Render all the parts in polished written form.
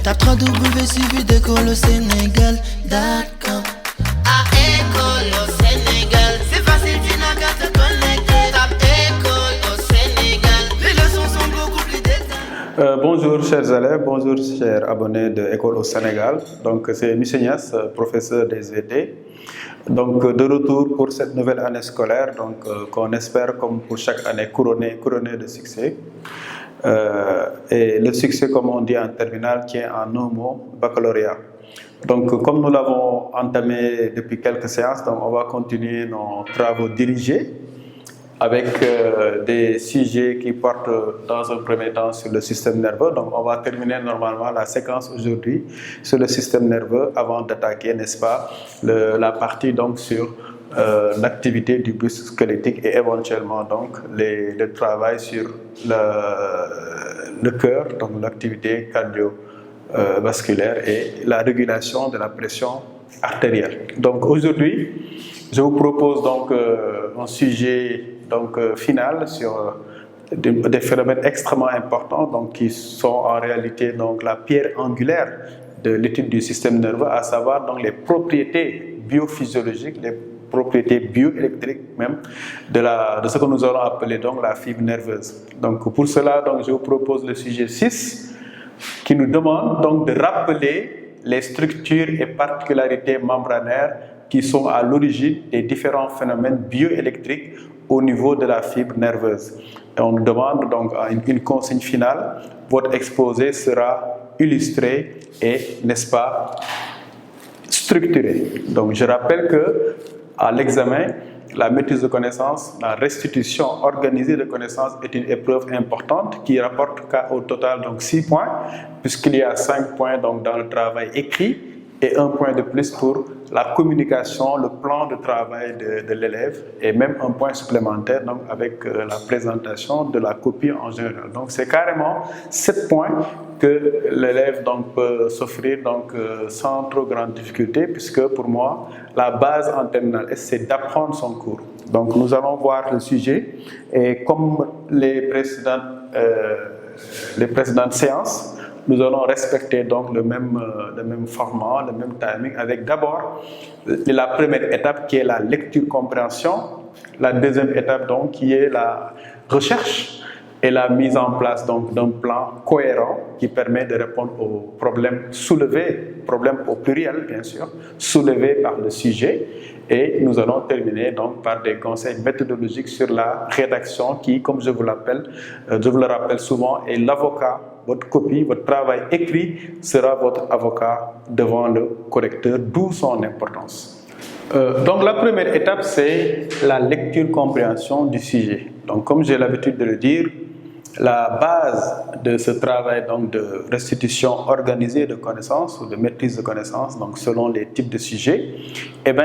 Tape 3W suivi d'école au Sénégal.com. À école au Sénégal, c'est facile, tu n'as qu'à te connecter. Tape école au Sénégal, les leçons sont beaucoup plus détaillées. Bonjour chers élèves, bonjour chers abonnés de École au Sénégal. Donc c'est M. Niass, professeur des SVT. Donc de retour pour cette nouvelle année scolaire, donc qu'on espère comme pour chaque année couronner de succès. Et le succès, comme on dit en terminale, tient en un mot, baccalauréat. Donc comme nous l'avons entamé depuis quelques séances, donc on va continuer nos travaux dirigés avec des sujets qui portent dans un premier temps sur le système nerveux. Donc on va terminer normalement la séquence aujourd'hui sur le système nerveux avant d'attaquer, n'est-ce pas, la partie donc sur l'activité du muscle squelettique et éventuellement donc le travail sur le cœur, donc l'activité cardiovasculaire et la régulation de la pression artérielle. Donc aujourd'hui, je vous propose donc un sujet final sur des phénomènes extrêmement importants donc, qui sont en réalité donc, la pierre angulaire de l'étude du système nerveux, à savoir donc, les propriétés biophysiologiques, les propriétés bioélectriques même de ce que nous allons appeler donc, la fibre nerveuse. Donc, pour cela, donc, je vous propose le sujet 6 qui nous demande donc, de rappeler les structures et particularités membranaires qui sont à l'origine des différents phénomènes bioélectriques au niveau de la fibre nerveuse. Et on nous demande donc une consigne finale. Votre exposé sera illustré et, n'est-ce pas, structuré. Donc je rappelle que à l'examen, la maîtrise de connaissances, la restitution organisée de connaissances est une épreuve importante qui rapporte au total donc 6 points, puisqu'il y a 5 points donc dans le travail écrit et 1 point de plus pour la communication, le plan de travail de l'élève et même 1 point supplémentaire donc avec la présentation de la copie en général. Donc c'est carrément 7 points que l'élève donc peut s'offrir donc sans trop grande difficulté, puisque pour moi la base en terminale S, c'est d'apprendre son cours. Donc nous allons voir le sujet et comme les précédentes séances, nous allons respecter donc le même format, le même timing, avec d'abord la première étape qui est la lecture-compréhension, la deuxième étape donc qui est la recherche et la mise en place donc d'un plan cohérent qui permet de répondre aux problèmes soulevés, problèmes au pluriel bien sûr, soulevés par le sujet. Et nous allons terminer donc par des conseils méthodologiques sur la rédaction qui, comme je vous le rappelle souvent, est l'avocat. Votre copie, votre travail écrit sera votre avocat devant le correcteur, d'où son importance. Donc la première étape, c'est la lecture-compréhension du sujet. Donc comme j'ai l'habitude de le dire, la base de ce travail donc, de restitution organisée de connaissances ou de maîtrise de connaissances, donc selon les types de sujets,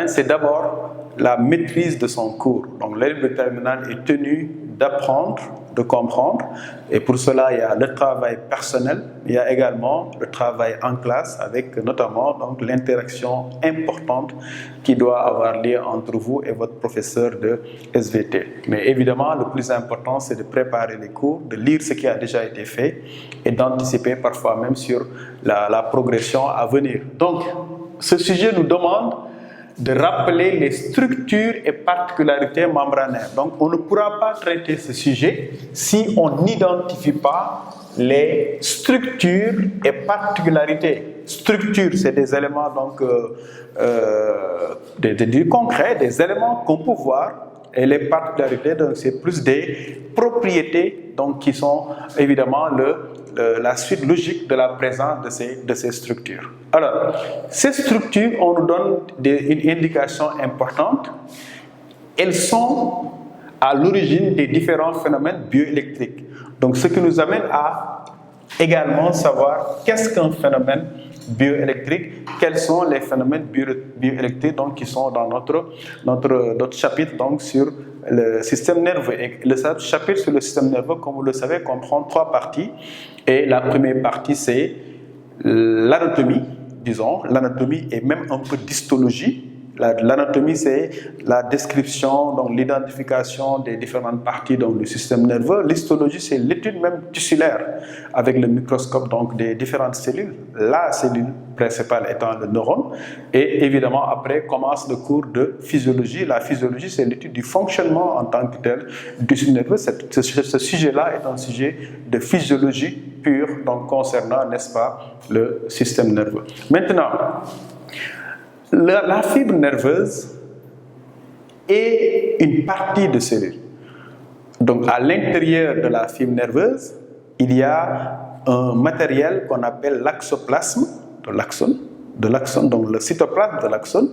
c'est d'abord la maîtrise de son cours. Donc l'élève de terminale est tenu d'apprendre, de comprendre, et pour cela il y a le travail personnel, il y a également le travail en classe avec notamment donc l'interaction importante qui doit avoir lieu entre vous et votre professeur de SVT. Mais évidemment le plus important c'est de préparer les cours, de lire ce qui a déjà été fait et d'anticiper parfois même sur la progression à venir. Donc ce sujet nous demande de rappeler les structures et particularités membranaires. Donc on ne pourra pas traiter ce sujet si on n'identifie pas les structures et particularités. Structure, c'est des éléments donc, du concret, des éléments qu'on peut voir. Et les particularités, donc c'est plus des propriétés donc, qui sont évidemment la suite logique de la présence de ces structures. Alors, ces structures, on nous donne une indication importante. Elles sont à l'origine des différents phénomènes bioélectriques. Donc, ce qui nous amène à également savoir qu'est-ce qu'un phénomène bioélectrique, quels sont les phénomènes bioélectriques donc, qui sont dans notre chapitre donc, sur le système nerveux. Et le chapitre sur le système nerveux, comme vous le savez, comprend 3 parties. Et la première partie, c'est l'anatomie, disons, l'anatomie et même un peu d'histologie, L'anatomie, c'est la description, donc l'identification des différentes parties du système nerveux. L'histologie, c'est l'étude même tissulaire avec le microscope donc des différentes cellules. La cellule principale étant le neurone. Et évidemment, après commence le cours de physiologie. La physiologie, c'est l'étude du fonctionnement en tant que tel du système nerveux. Ce sujet-là est un sujet de physiologie pure, donc concernant, n'est-ce pas, le système nerveux. Maintenant, la fibre nerveuse est une partie de cellule. Donc, à l'intérieur de la fibre nerveuse, il y a un matériel qu'on appelle l'axoplasme de l'axone, donc le cytoplasme de l'axone.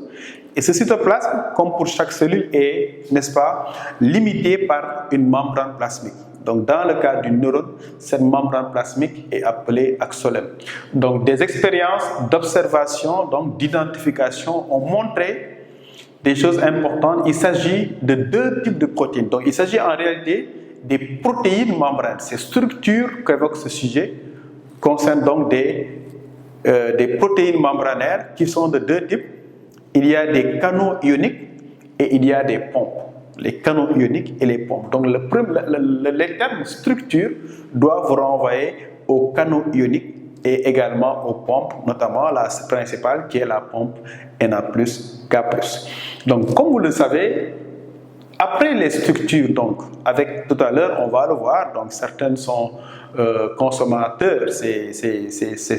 Et ce cytoplasme, comme pour chaque cellule, est, n'est-ce pas, limité par une membrane plasmique. Donc, dans le cas du neurone, cette membrane plasmique est appelée axolème. Donc, des expériences d'observation, donc d'identification, ont montré des choses importantes. Il s'agit de deux types de protéines. Donc, il s'agit en réalité des protéines membranes. Ces structures qu'évoque ce sujet concernent donc des protéines membranaires qui sont de deux types. Il y a des canaux ioniques et il y a des pompes. Les canaux ioniques et les pompes. Donc, les termes structure doivent vous renvoyer aux canaux ioniques et également aux pompes, notamment la principale qui est la pompe Na+K+. Donc, comme vous le savez, après les structures, donc, avec tout à l'heure, on va le voir, donc certaines sont consommateurs, ces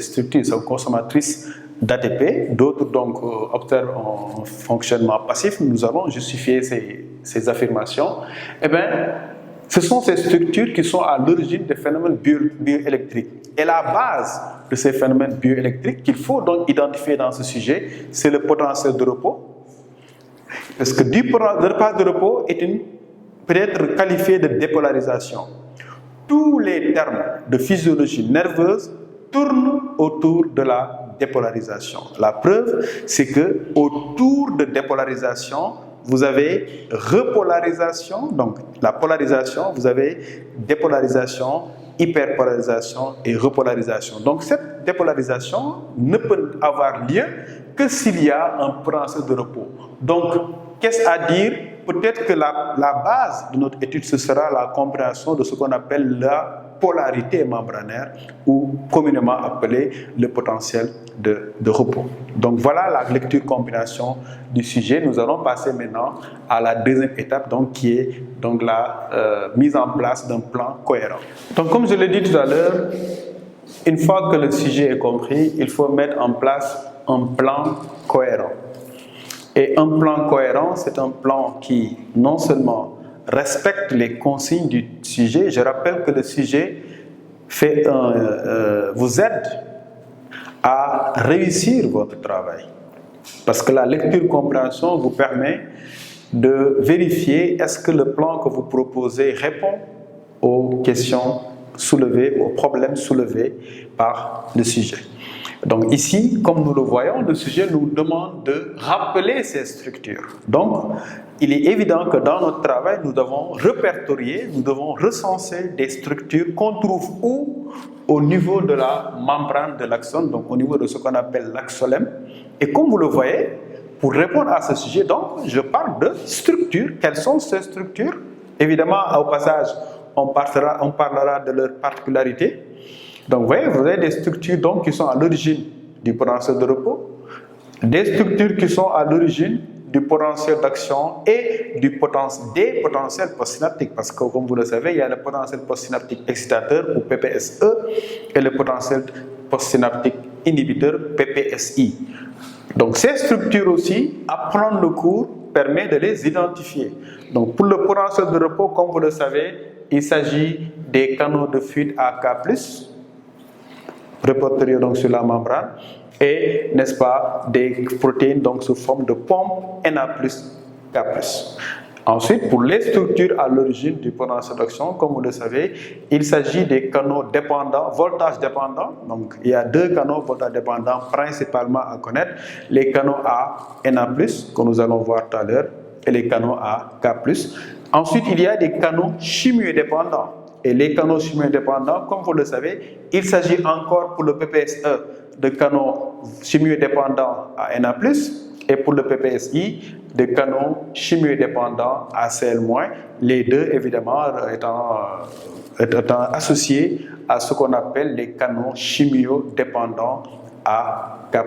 structures sont consommatrices d'ATP, d'autres donc observent un fonctionnement passif. Nous allons justifier ces affirmations. Eh bien, ce sont ces structures qui sont à l'origine des phénomènes bioélectriques. Et la base de ces phénomènes bioélectriques qu'il faut donc identifier dans ce sujet, c'est le potentiel de repos. Parce que le potentiel de repos peut être qualifié de dépolarisation. Tous les termes de physiologie nerveuse tournent autour de la dépolarisation. La preuve, c'est que autour de dépolarisation, vous avez repolarisation, donc la polarisation, vous avez dépolarisation, hyperpolarisation et repolarisation. Donc cette dépolarisation ne peut avoir lieu que s'il y a un potentiel de repos. Donc, qu'est-ce à dire? Peut-être que la base de notre étude, ce sera la compréhension de ce qu'on appelle la polarité membranaire ou communément appelé le potentiel de repos. Donc voilà la lecture-compréhension du sujet. Nous allons passer maintenant à la deuxième étape, donc, qui est donc la mise en place d'un plan cohérent. Donc comme je l'ai dit tout à l'heure, une fois que le sujet est compris, il faut mettre en place un plan cohérent. Et un plan cohérent, c'est un plan qui non seulement respecte les consignes du sujet, je rappelle que le sujet vous aide à réussir votre travail. Parce que la lecture-compréhension vous permet de vérifier est-ce que le plan que vous proposez répond aux questions soulevées, aux problèmes soulevés par le sujet. Donc ici, comme nous le voyons, le sujet nous demande de rappeler ces structures. Donc, il est évident que dans notre travail, nous devons répertorier, nous devons recenser des structures qu'on trouve où? Au niveau de la membrane de l'axone, donc au niveau de ce qu'on appelle l'axolème. Et comme vous le voyez, pour répondre à ce sujet, donc, je parle de structures. Quelles sont ces structures? Évidemment, au passage, on parlera de leurs particularités. Donc, vous voyez, vous avez des structures donc, qui sont à l'origine du potentiel de repos, des structures qui sont à l'origine du potentiel d'action et des potentiels postsynaptiques. Parce que, comme vous le savez, il y a le potentiel postsynaptique excitateur ou PPSE et le potentiel postsynaptique inhibiteur PPSI. Donc, ces structures aussi, apprendre le cours permet de les identifier. Donc, pour le potentiel de repos, comme vous le savez, il s'agit des canaux de fuite AK+, répertoriés donc sur la membrane, et, n'est-ce pas, des protéines donc sous forme de pompe Na+K+. Ensuite, pour les structures à l'origine du potentiel d'action, comme vous le savez, il s'agit des canaux dépendants, voltage dépendants. Donc, il y a deux canaux voltage dépendants principalement à connaître, les canaux à Na+, que nous allons voir tout à l'heure, et les canaux à K+. Ensuite, il y a des canaux chimio-dépendants. Et les canaux chimio-dépendants, comme vous le savez, il s'agit encore pour le PPSE de canaux chimio-dépendants à Na+, et pour le PPSI, des canaux chimiodépendants ACL-, les deux évidemment étant associés à ce qu'on appelle les canaux chimiodépendants AK+.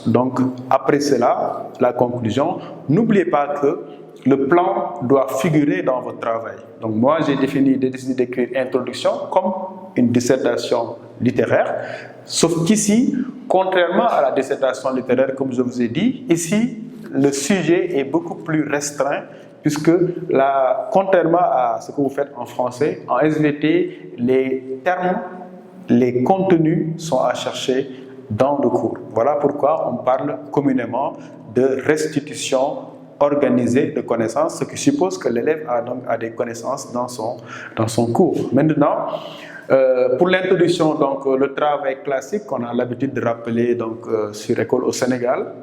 Donc après cela, la conclusion, n'oubliez pas que le plan doit figurer dans votre travail. Donc moi j'ai décidé d'écrire introduction comme une dissertation littéraire, sauf qu'ici, contrairement à la dissertation littéraire, comme je vous ai dit, ici le sujet est beaucoup plus restreint, puisque contrairement à ce que vous faites en français, en SVT, les termes, les contenus sont à chercher dans le cours. Voilà pourquoi on parle communément de restitution organisée de connaissances, ce qui suppose que l'élève a des connaissances dans son cours. Maintenant, pour l'introduction, donc le travail classique qu'on a l'habitude de rappeler donc sur École au Sénégal,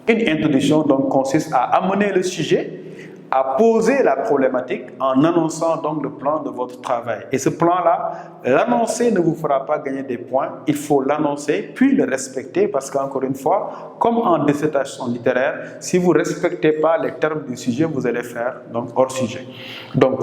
une introduction donc consiste à amener le sujet, à poser la problématique en annonçant donc le plan de votre travail. Et ce plan-là, l'annoncer ne vous fera pas gagner des points, il faut l'annoncer puis le respecter, parce qu'encore une fois, comme en dissertation littéraire, si vous ne respectez pas les termes du sujet, vous allez faire donc hors sujet. Donc,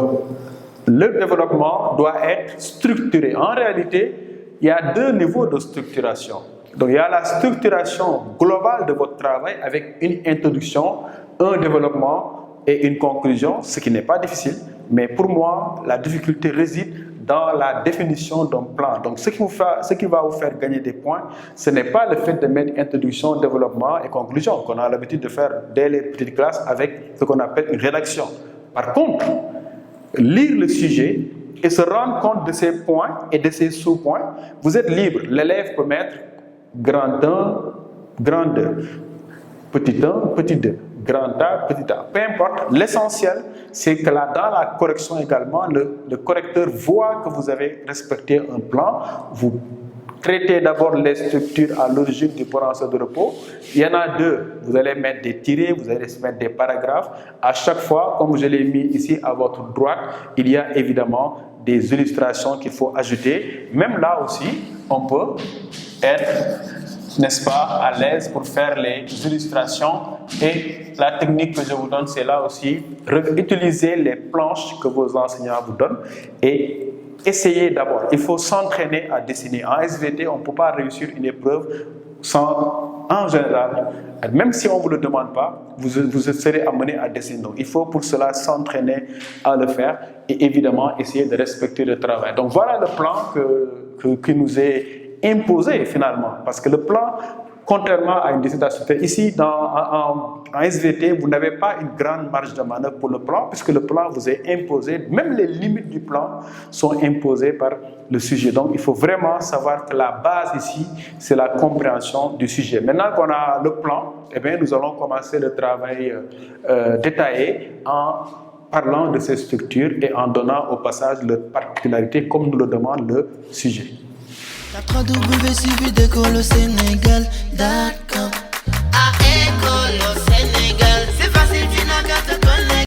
le développement doit être structuré. En réalité, il y a deux niveaux de structuration. Donc, il y a la structuration globale de votre travail avec une introduction, un développement et une conclusion, ce qui n'est pas difficile. Mais pour moi, la difficulté réside dans la définition d'un plan. Donc, ce qui va vous faire gagner des points, ce n'est pas le fait de mettre introduction, développement et conclusion, qu'on a l'habitude de faire dès les petites classes avec ce qu'on appelle une rédaction. Par contre, lire le sujet et se rendre compte de ses points et de ses sous-points, vous êtes libre. L'élève peut mettre grand 1, grand 2, petit 1, petit 2, grand A, petit a. Peu importe, l'essentiel, c'est que là, dans la correction également, le correcteur voit que vous avez respecté un plan. Vous traitez d'abord les structures à l'origine du potentiel de repos. Il y en a deux. Vous allez mettre des tirets, vous allez mettre des paragraphes. À chaque fois, comme je l'ai mis ici à votre droite, il y a évidemment des illustrations qu'il faut ajouter. Même là aussi, on peut être, n'est-ce pas, à l'aise pour faire les illustrations. Et la technique que je vous donne, c'est là aussi, utiliser les planches que vos enseignants vous donnent et essayez d'abord. Il faut s'entraîner à dessiner. En SVT, on ne peut pas réussir une épreuve sans, en général, même si on ne vous le demande pas, vous serez amené à dessiner. Donc, il faut pour cela s'entraîner à le faire et évidemment essayer de respecter le travail. Donc, voilà le plan qui nous est imposé finalement, parce que le plan, contrairement à une dissertation, ici en SVT, vous n'avez pas une grande marge de manœuvre pour le plan, puisque le plan vous est imposé, même les limites du plan sont imposées par le sujet. Donc il faut vraiment savoir que la base ici, c'est la compréhension du sujet. Maintenant qu'on a le plan, eh bien, nous allons commencer le travail détaillé en parlant de ces structures et en donnant au passage leurs particularités comme nous le demande le sujet. La 3W suivi d'école au Sénégal.